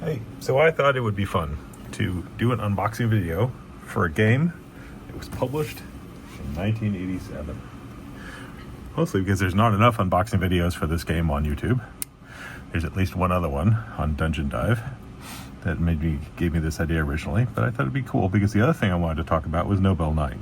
Hey, so I thought it would be fun to do an unboxing video for a game that was published in 1987. Mostly because there's not enough unboxing videos for this game on YouTube. There's at least one other one on Dungeon Dive that gave me this idea originally, but I thought it'd be cool because the other thing I wanted to talk about was Noble Knight.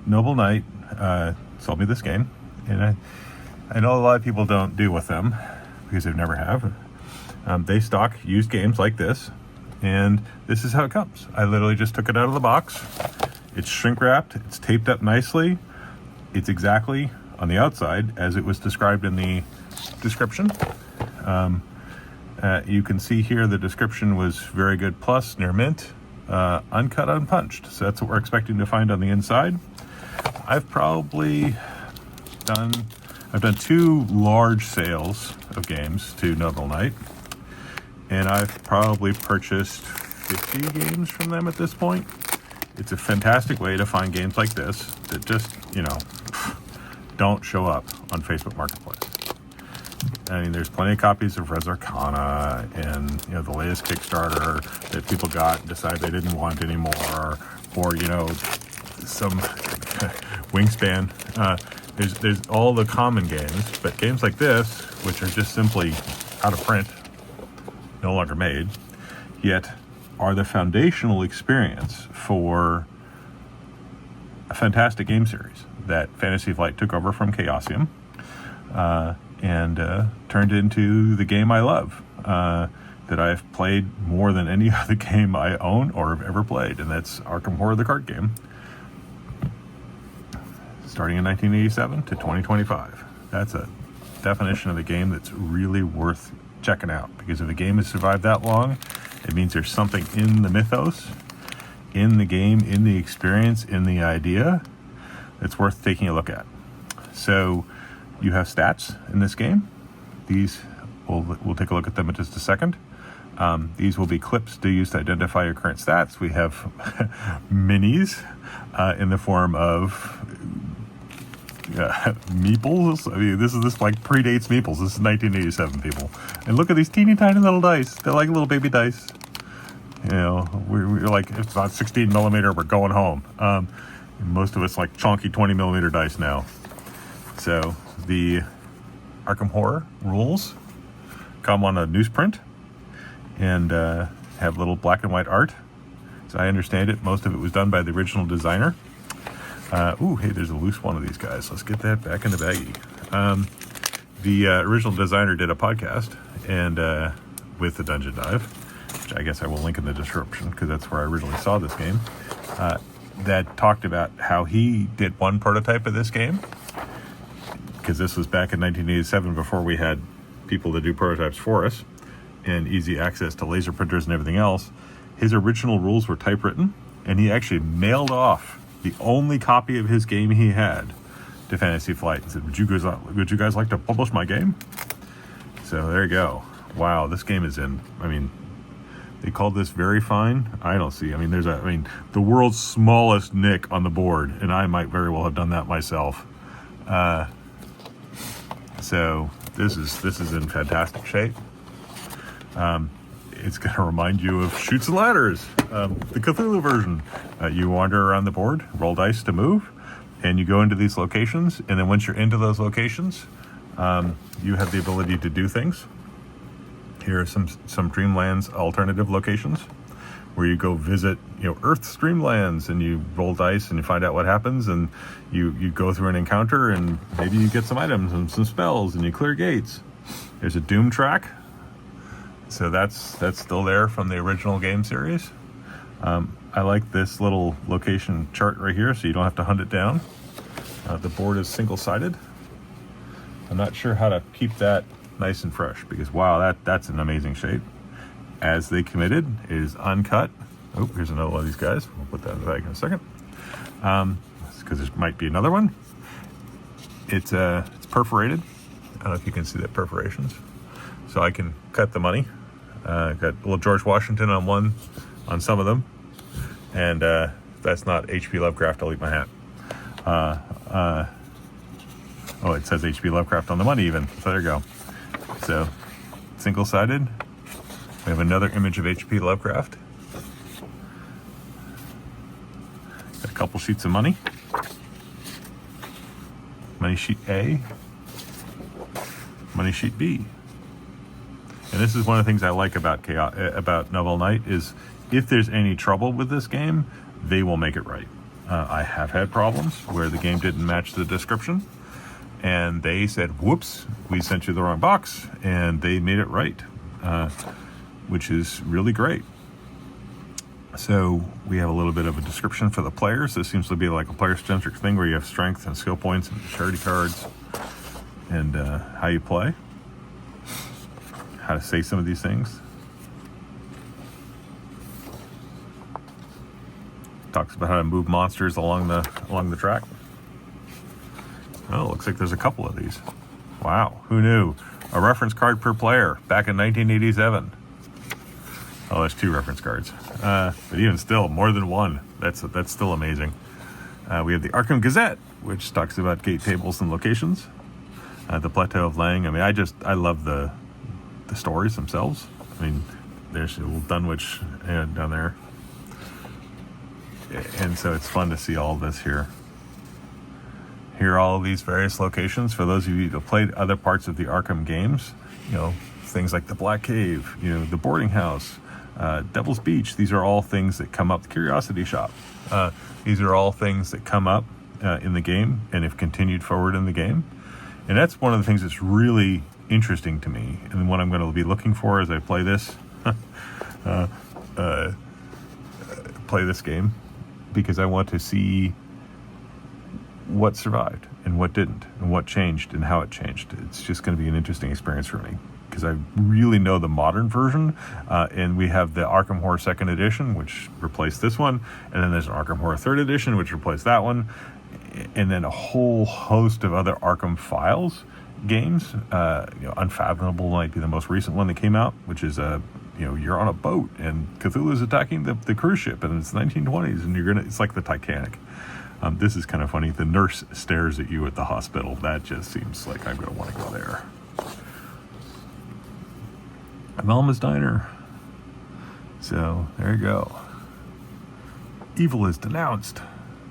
Noble Knight sold me this game, and I know a lot of people don't deal with them because they never have. They stock used games like this, and this is how it comes. I literally just took it out of the box. It's shrink wrapped, it's taped up nicely. It's exactly on the outside as it was described in the description. You can see here the description was very good plus, near mint, uncut, unpunched. So that's what we're expecting to find on the inside. I've done 2 large sales of games to Noble Knight, and I've probably purchased 50 games from them at this point. It's a fantastic way to find games like this that just, don't show up on Facebook Marketplace. I mean, there's plenty of copies of Res Arcana and, the latest Kickstarter that people got and decided they didn't want anymore, or, some Wingspan. There's all the common games, but games like this, which are just simply out of print, no longer made, yet are the foundational experience for a fantastic game series that Fantasy Flight took over from Chaosium and turned into the game I love, that I've played more than any other game I own or have ever played, and that's Arkham Horror, the card game, starting in 1987 to 2025. That's a definition of a game that's really worth checking out, because if a game has survived that long, it means there's something in the mythos, in the game, in the experience, in the idea that's worth taking a look at. So you have stats in this game. These, we'll take a look at them in just a second. These will be clips to use to identify your current stats. We have minis in the form of meeples. I mean, this predates meeples. This is 1987, people. And look at these teeny tiny little dice. They're like little baby dice. We're like, it's not 16 millimeter, we're going home. Most of it's like chunky 20 millimeter dice now. So the Arkham Horror rules come on a newsprint and have little black and white art. As I understand it, most of it was done by the original designer. Hey, there's a loose one of these guys. Let's get that back in the baggie. The original designer did a podcast and with the Dungeon Dive, which I guess I will link in the description because that's where I originally saw this game, that talked about how he did one prototype of this game, because this was back in 1987 before we had people to do prototypes for us and easy access to laser printers and everything else. His original rules were typewritten, and he actually mailed off the only copy of his game he had to Fantasy Flight and said, would you guys like to publish my game? So there you go. Wow, this game is they called this very fine. I don't see. There's the world's smallest nick on the board, and I might very well have done that myself. So this is in fantastic shape. It's going to remind you of Chutes and Ladders, the Cthulhu version. You wander around the board, roll dice to move, and you go into these locations. And then once you're into those locations, you have the ability to do things. Here are some Dreamlands alternative locations where you go visit, Earth's Dreamlands, and you roll dice and you find out what happens, and you go through an encounter, and maybe you get some items and some spells, and you clear gates. There's a Doom track. So that's still there from the original game series. I like this little location chart right here, so you don't have to hunt it down. The board is single-sided. I'm not sure how to keep that nice and fresh, because wow, that's an amazing shape. As they committed, it is uncut. Oh, here's another one of these guys. We'll put that in the bag in a second, because there might be another one. It's perforated. I don't know if you can see that perforations. So I can cut the money. Got a little George Washington on some of them, and that's not H.P. Lovecraft. I'll eat my hat. It says H.P. Lovecraft on the money even. So there you go. So single-sided, We have another image of H.P. Lovecraft. Got a couple sheets of money. Money sheet A. Money sheet B. And this is one of the things I like about Novel Night is if there's any trouble with this game, they will make it right. I have had problems where the game didn't match the description, and they said, whoops, we sent you the wrong box, and they made it right, which is really great. So we have a little bit of a description for the players. This seems to be like a player-centric thing where you have strength and skill points and charity cards and how you play, how to say some of these things. Talks about how to move monsters along the track. Oh, looks like there's a couple of these. Wow, who knew? A reference card per player back in 1987. Oh, there's 2 reference cards. But even still, more than one. That's still amazing. We have the Arkham Gazette, which talks about gate tables and locations. The Plateau of Lang. I mean, I love the stories themselves. I mean, there's a little Dunwich down there. And so it's fun to see all this here. Here are all of these various locations. For those of you that played other parts of the Arkham games, things like the Black Cave, the boarding house, Devil's Beach. These are all things that come up. The Curiosity Shop. These are all things that come up in the game and have continued forward in the game. And that's one of the things that's really interesting to me, and what I'm going to be looking for as I play this, play this game, because I want to see what survived and what didn't, and what changed and how it changed. It's just going to be an interesting experience for me, because I really know the modern version, and we have the Arkham Horror 2nd Edition, which replaced this one, and then there's an Arkham Horror 3rd Edition, which replaced that one, and then a whole host of other Arkham Files games. Unfathomable might be the most recent one that came out, which is you're on a boat and Cthulhu's attacking the cruise ship, and it's 1920s, and it's like the Titanic. This is kind of funny. The nurse stares at you at the hospital. That just seems like I'm going to want to go there. Velma's Diner. So there you go. Evil is denounced.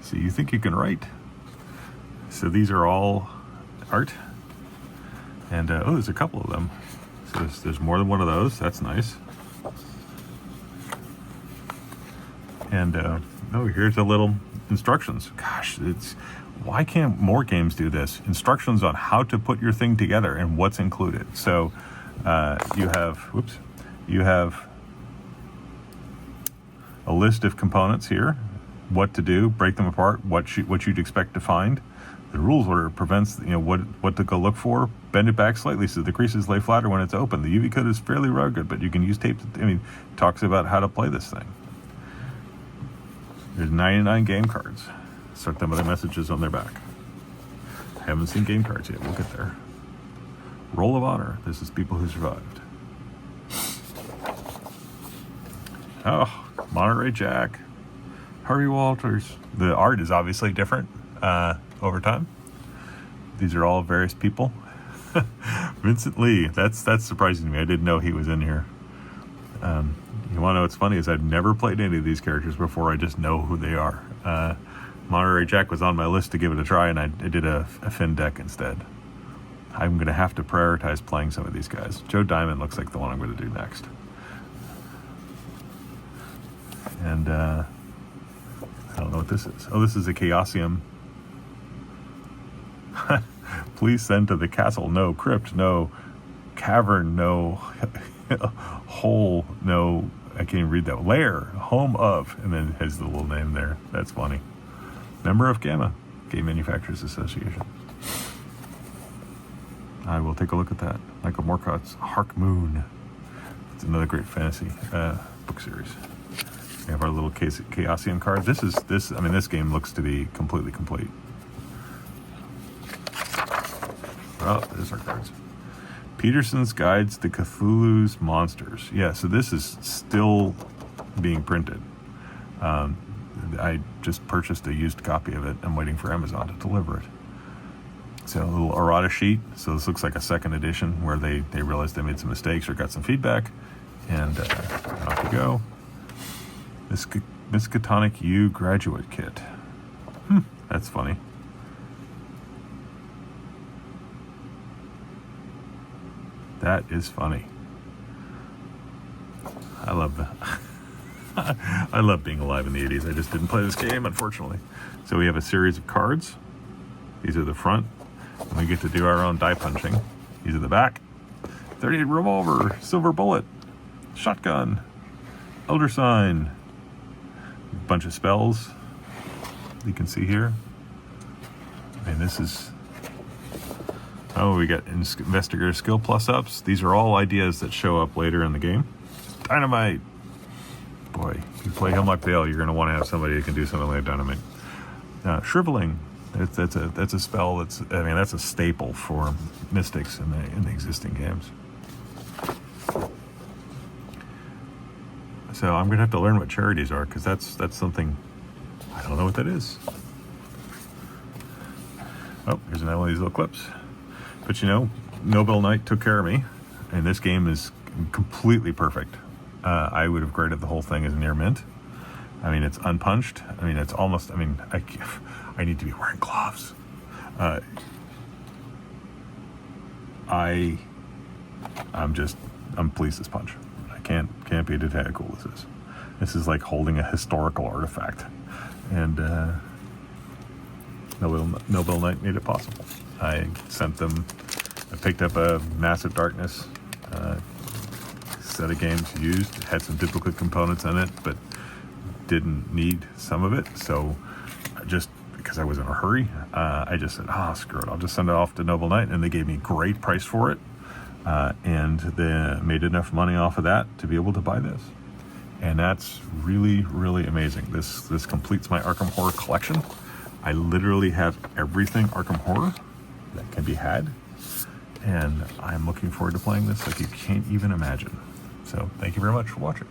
So you think you can write? So these are all art. And there's a couple of them. So there's more than one of those. That's nice. And here's a little instructions. Gosh, why can't more games do this? Instructions on how to put your thing together and what's included. So you have a list of components here, what to do, break them apart, what you'd expect to find. The rules order prevents what to go look for. Bend it back slightly so the creases lay flatter when it's open. The UV code is fairly rugged, but you can use tape. Talks about how to play this thing. There's 99 game cards. Start them with the messages on their back. Haven't seen game cards yet. We'll get there. Roll of Honor. This is people who survived. Oh, Monterey Jack. Harvey Walters. The art is obviously different over time. These are all various people. Vincent Lee. That's surprising to me. I didn't know he was in here. You want to know what's funny is I've never played any of these characters before. I just know who they are. Monterey Jack was on my list to give it a try, and I did a Finn deck instead. I'm going to have to prioritize playing some of these guys. Joe Diamond looks like the one I'm going to do next. And I don't know what this is. Oh, this is a Chaosium. Please send to the castle. No crypt. No cavern. No hole. No, I can't even read that. Lair. Home of. And then it has the little name there. That's funny. Member of Gamma. Game Manufacturers Association. I will take a look at that. Michael Moorcott's Hark Moon. It's another great fantasy book series. We have our little Chaosium card. This game looks to be completely complete. Oh, there's our cards. Peterson's Guides to Cthulhu's Monsters. Yeah, so this is still being printed. I just purchased a used copy of it. I'm waiting for Amazon to deliver it. So a little errata sheet. So this looks like a second edition where they realized they made some mistakes or got some feedback. And off we go. Miskatonic U graduate kit. That's funny. That is funny. I love that. I love being alive in the 80s. I just didn't play this game, unfortunately. So we have a series of cards. These are the front. And we get to do our own die punching. These are the back. 38 revolver, silver bullet, shotgun, elder sign, a bunch of spells you can see here. And this is, oh, we got investigator skill plus ups. These are all ideas that show up later in the game. Dynamite. Boy, if you play Hemlock Dale, you're going to want to have somebody who can do something like dynamite. Shriveling. That's a spell that's a staple for mystics in the existing games. So I'm gonna have to learn what charities are, because that's something I don't know what that is. Oh, here's another one of these little clips. But Nobel Knight took care of me, and this game is completely perfect. I would have graded the whole thing as near mint. I mean, it's unpunched. I mean, it's almost. I mean, I need to be wearing gloves. I'm pleased as punch. I can't be detailed how cool this is. This is like holding a historical artifact, and Nobel Knight made it possible. I picked up a Massive Darkness set of games used. It had some duplicate components in it, but didn't need some of it. So just because I was in a hurry, I just said, screw it. I'll just send it off to Nobel Knight, and they gave me a great price for it. And they made enough money off of that to be able to buy this. And that's really, really amazing. This completes my Arkham Horror collection. I literally have everything Arkham Horror that can be had. And I'm looking forward to playing this like you can't even imagine. So thank you very much for watching.